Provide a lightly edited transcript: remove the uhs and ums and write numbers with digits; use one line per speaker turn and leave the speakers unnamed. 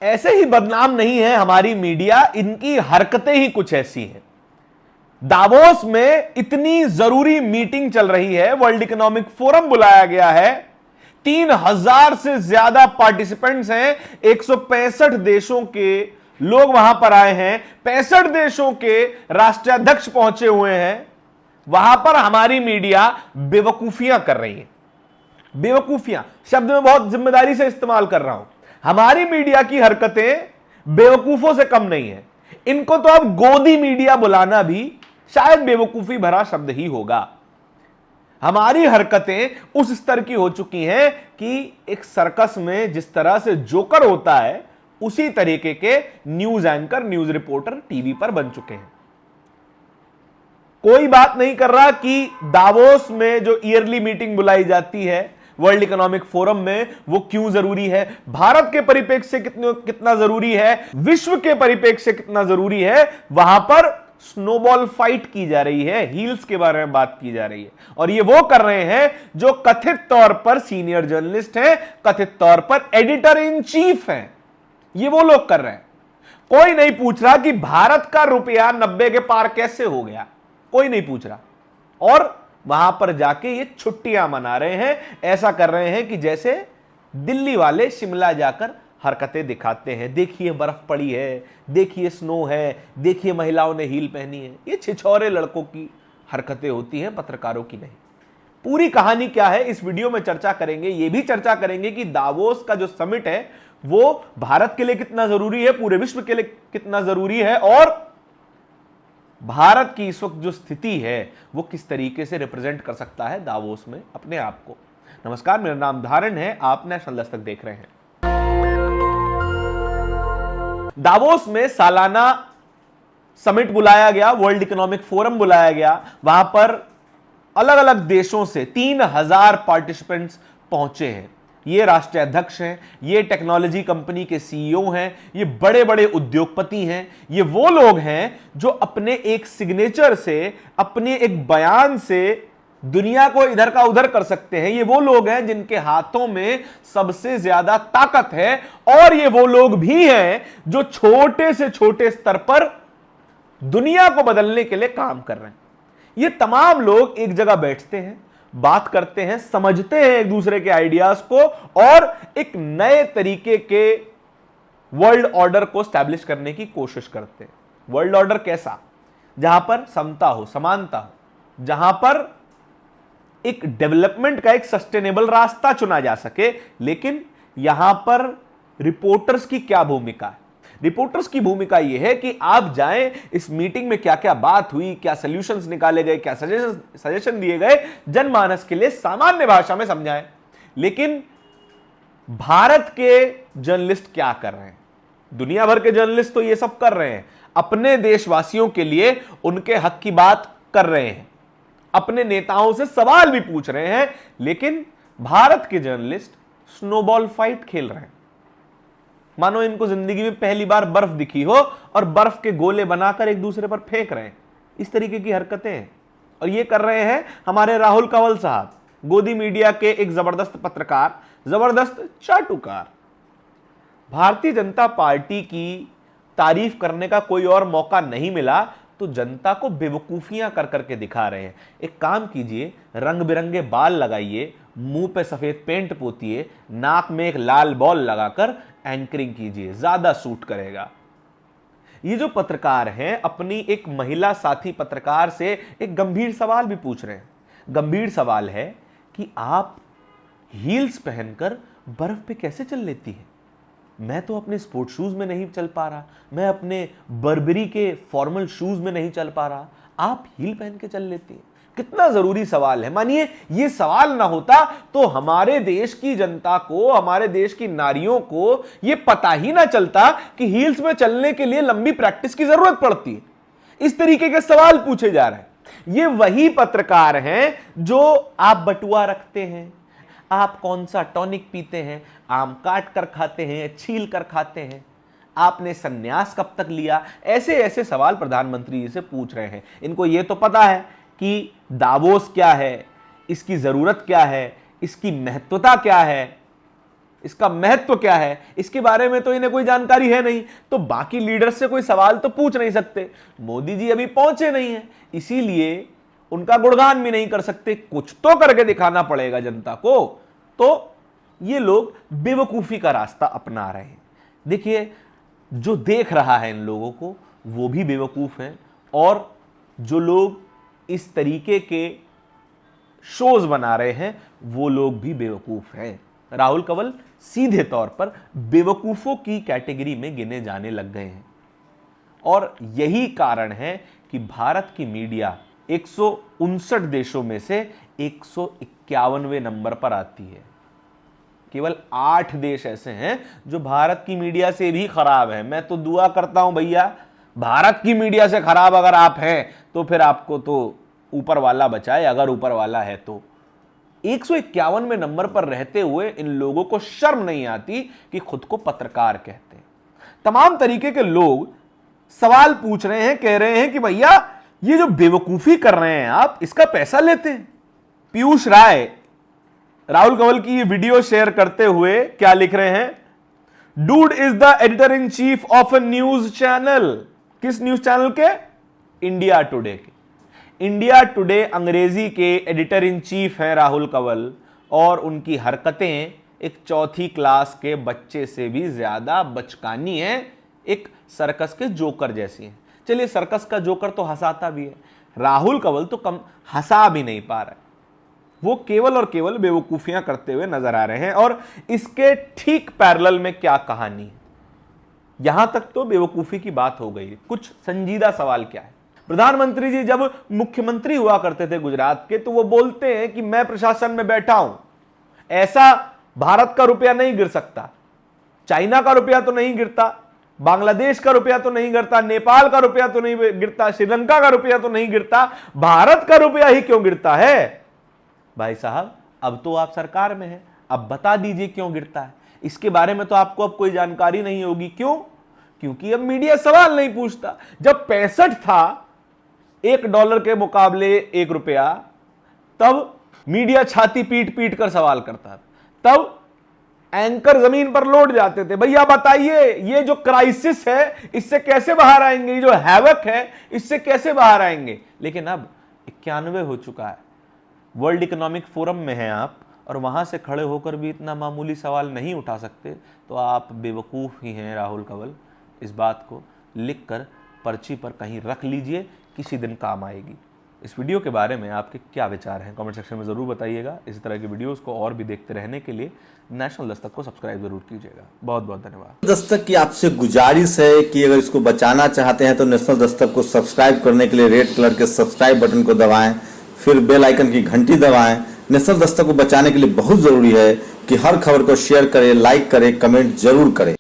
ऐसे ही बदनाम नहीं है हमारी मीडिया, इनकी हरकतें ही कुछ ऐसी हैं। दावोस में इतनी जरूरी मीटिंग चल रही है, वर्ल्ड इकोनॉमिक फोरम बुलाया गया है, 3000 से ज्यादा पार्टिसिपेंट्स हैं, 165 देशों के लोग वहां पर आए हैं, 65 देशों के राष्ट्राध्यक्ष पहुंचे हुए हैं। वहां पर हमारी मीडिया बेवकूफियां कर रही है। बेवकूफियां शब्द में बहुत जिम्मेदारी से इस्तेमाल कर रहा हूं। हमारी मीडिया की हरकतें बेवकूफों से कम नहीं है। इनको तो अब गोदी मीडिया बुलाना भी शायद बेवकूफी भरा शब्द ही होगा। हमारी हरकतें उस स्तर की हो चुकी हैं कि एक सर्कस में जिस तरह से जोकर होता है, उसी तरीके के news anchor, news reporter TV पर बन चुके हैं। कोई बात नहीं कर रहा कि दावोस में जो ईयरली मीटिंग बुलाई जाती है वर्ल्ड इकोनॉमिक फोरम में, वो क्यों जरूरी है, भारत के परिप्रेक्ष्य से कितना जरूरी है, विश्व के परिप्रेक्ष्य से कितना जरूरी है। वहां पर स्नोबॉल फाइट की जा रही है, हील्स के बारे में बात की जा रही है। और ये वो कर रहे हैं जो कथित तौर पर सीनियर जर्नलिस्ट हैं, कथित तौर पर एडिटर इन चीफ हैं। ये वो लोग कर रहे हैं। कोई नहीं पूछ रहा कि भारत का रुपया 90 के पार कैसे हो गया, कोई नहीं पूछ रहा। और वहां पर जाके ये छुट्टियां मना रहे हैं, ऐसा कर रहे हैं कि जैसे दिल्ली वाले शिमला जाकर हरकतें दिखाते हैं। देखिए बर्फ पड़ी है, देखिए स्नो है, देखिए महिलाओं ने हील पहनी है। ये छिछोरे लड़कों की हरकतें होती हैं, पत्रकारों की नहीं। पूरी कहानी क्या है इस वीडियो में चर्चा करेंगे। ये भी चर्चा करेंगे कि दावोस का जो समिट है वो भारत के लिए कितना जरूरी है, पूरे विश्व के लिए कितना जरूरी है, और भारत की इस वक्त जो स्थिति है वो किस तरीके से रिप्रेजेंट कर सकता है दावोस में अपने आप को। नमस्कार, मेरा नाम धारण है, आप नेशनल दस्तक देख रहे हैं। दावोस में सालाना समिट बुलाया गया, वर्ल्ड इकोनॉमिक फोरम बुलाया गया। वहां पर अलग अलग देशों से 3000 पार्टिसिपेंट्स पहुंचे हैं। ये राष्ट्राध्यक्ष हैं, ये टेक्नोलॉजी कंपनी के सीईओ हैं, ये बड़े बड़े उद्योगपति हैं। ये वो लोग हैं जो अपने एक सिग्नेचर से, अपने एक बयान से दुनिया को इधर का उधर कर सकते हैं। ये वो लोग हैं जिनके हाथों में सबसे ज्यादा ताकत है। और ये वो लोग भी हैं जो छोटे से छोटे स्तर पर दुनिया को बदलने के लिए काम कर रहे हैं। ये तमाम लोग एक जगह बैठते हैं, बात करते हैं, समझते हैं एक दूसरे के आइडियाज को, और एक नए तरीके के वर्ल्ड ऑर्डर को स्टैब्लिश करने की कोशिश करते हैं। वर्ल्ड ऑर्डर कैसा? जहां पर समता हो, समानता हो, जहां पर एक डेवलपमेंट का एक सस्टेनेबल रास्ता चुना जा सके। लेकिन यहां पर रिपोर्टर्स की क्या भूमिका है? रिपोर्टर्स की भूमिका यह है कि आप जाएं, इस मीटिंग में क्या क्या बात हुई, क्या सॉल्यूशंस निकाले गए, क्या सजेशन दिए गए, जनमानस के लिए सामान्य भाषा में समझाएं। लेकिन भारत के जर्नलिस्ट क्या कर रहे हैं? दुनिया भर के जर्नलिस्ट तो ये सब कर रहे हैं, अपने देशवासियों के लिए उनके हक की बात कर रहे हैं, अपने नेताओं से सवाल भी पूछ रहे हैं। लेकिन भारत के जर्नलिस्ट स्नोबॉल फाइट खेल रहे हैं, मानो इनको जिंदगी में पहली बार बर्फ दिखी हो और बर्फ के गोले बनाकर एक दूसरे पर फेंक रहे हैं। इस तरीके की हरकतें हैं। और ये कर रहे हैं हमारे राहुल कंवल साहब, गोदी मीडिया के एक जबरदस्त पत्रकार, जबरदस्त चाटुकार। भारतीय जनता पार्टी की तारीफ करने का कोई और मौका नहीं मिला तो जनता को बेवकूफियां कर करके दिखा रहे हैं। एक काम कीजिए, रंग बिरंगे बाल लगाइए, मुंह पे सफेद पेंट पोतिए, नाक में एक लाल बॉल लगाकर एंकरिंग कीजिए, ज्यादा सूट करेगा। ये जो पत्रकार हैं अपनी एक महिला साथी पत्रकार से एक गंभीर सवाल भी पूछ रहे हैं। गंभीर सवाल है कि आप हील्स पहनकर बर्फ पे कैसे चल लेती है? मैं तो अपने स्पोर्ट शूज में नहीं चल पा रहा, मैं अपने बर्बरी के फॉर्मल शूज में नहीं चल पा रहा, आप हील पहन के चल लेती है। कितना जरूरी सवाल है। मानिए ये सवाल ना होता तो हमारे देश की जनता को, हमारे देश की नारियों को ये पता ही ना चलता कि हील्स में चलने के लिए लंबी प्रैक्टिस की जरूरत पड़ती है। इस तरीके के सवाल पूछे जा रहे हैं। ये वही पत्रकार हैं जो आप बटुआ रखते हैं, आप कौन सा टॉनिक पीते हैं, आम काट कर खाते हैं, छील कर खाते हैं, आपने सन्यास कब तक लिया, ऐसे ऐसे सवाल प्रधानमंत्री जी से पूछ रहे हैं। इनको यह तो पता है कि दावोस क्या है, इसकी जरूरत क्या है, इसकी महत्वता क्या है। इसका महत्व क्या है, इसके बारे में तो इन्हें कोई जानकारी है नहीं, तो बाकी लीडर्स से कोई सवाल तो पूछ नहीं सकते। मोदी जी अभी पहुंचे नहीं है, इसीलिए उनका गुणगान भी नहीं कर सकते। कुछ तो करके दिखाना पड़ेगा जनता को। तो ये लोग बेवकूफी का रास्ता अपना रहे हैं। देखिए, जो देख रहा है इन लोगों को वो भी बेवकूफ है, और जो लोग इस तरीके के शोज बना रहे हैं वो लोग भी बेवकूफ हैं। राहुल कंवल सीधे तौर पर बेवकूफों की कैटेगरी में गिने जाने लग गए हैं, और यही कारण है कि भारत की मीडिया 159 देशों में से 151वें नंबर पर आती है। केवल 8 देश ऐसे हैं जो भारत की मीडिया से भी खराब है। मैं तो दुआ करता हूं भैया, भारत की मीडिया से खराब अगर आप हैं तो फिर आपको तो ऊपर वाला बचाए, अगर ऊपर वाला है तो। 151वें नंबर पर रहते हुए इन लोगों को शर्म नहीं आती कि खुद को पत्रकार कहते हैं। तमाम तरीके के लोग सवाल पूछ रहे हैं, कह रहे हैं कि भैया ये जो बेवकूफी कर रहे हैं आप, इसका पैसा लेते हैं। पीयूष राय राहुल कंवल की ये वीडियो शेयर करते हुए क्या लिख रहे हैं? Dude is the editor in chief of a news channel. किस न्यूज चैनल के? इंडिया टुडे के। इंडिया टुडे अंग्रेजी के एडिटर इन चीफ हैं राहुल कंवल, और उनकी हरकतें एक चौथी क्लास के बच्चे से भी ज्यादा बचकानी हैं, एक सर्कस के जोकर जैसी हैं। चलिए, सर्कस का जोकर तो हंसाता भी है, राहुल कंवल तो कम हंसा भी नहीं पा रहा है। वो केवल और केवल बेवकूफियां करते हुए नजर आ रहे हैं, और इसके ठीक पैरेलल में क्या कहानी है। यहां तक तो बेवकूफी की बात हो गई, कुछ संजीदा सवाल क्या है। प्रधानमंत्री जी जब मुख्यमंत्री हुआ करते थे गुजरात के, तो वो बोलते हैं कि मैं प्रशासन में बैठा हूं, ऐसा भारत का रुपया नहीं गिर सकता, चाइना का रुपया तो नहीं गिरता, बांग्लादेश का रुपया तो नहीं गिरता, नेपाल का रुपया तो नहीं गिरता, श्रीलंका का रुपया तो नहीं गिरता, भारत का रुपया ही क्यों गिरता है? भाई साहब, अब तो आप सरकार में हैं, अब बता दीजिए क्यों गिरता है। इसके बारे में तो आपको अब कोई जानकारी नहीं होगी। क्यों? क्योंकि अब मीडिया सवाल नहीं पूछता। जब 65 था $1 के मुकाबले 1 रुपया, तब मीडिया छाती पीट पीट कर सवाल करता था। तब एंकर जमीन पर लौट जाते थे, भैया बताइए ये जो क्राइसिस है इससे कैसे बाहर आएंगे, ये जो हैवक है इससे कैसे बाहर आएंगे। लेकिन अब 91 हो चुका है, वर्ल्ड इकोनॉमिक फोरम में हैं आप, और वहां से खड़े होकर भी इतना मामूली सवाल नहीं उठा सकते, तो आप बेवकूफ़ ही हैं राहुल कंवल। इस बात को लिखकर पर्ची पर कहीं रख लीजिए, किसी दिन काम आएगी। इस वीडियो के बारे में आपके क्या विचार हैं कमेंट सेक्शन में ज़रूर बताइएगा। इसी तरह की वीडियोस को और भी देखते रहने के लिए नेशनल दस्तक को सब्सक्राइब जरूर कीजिएगा। बहुत बहुत धन्यवाद।
दस्तक की आपसे गुजारिश है कि अगर इसको बचाना चाहते हैं तो नेशनल दस्तक को सब्सक्राइब करने के लिए रेड कलर के सब्सक्राइब बटन को दबाएं, फिर बेल आइकन की घंटी दबाएं। नेशनल दस्तक को बचाने के लिए बहुत जरूरी है कि हर खबर को शेयर करें, लाइक करें, कमेंट जरूर करें।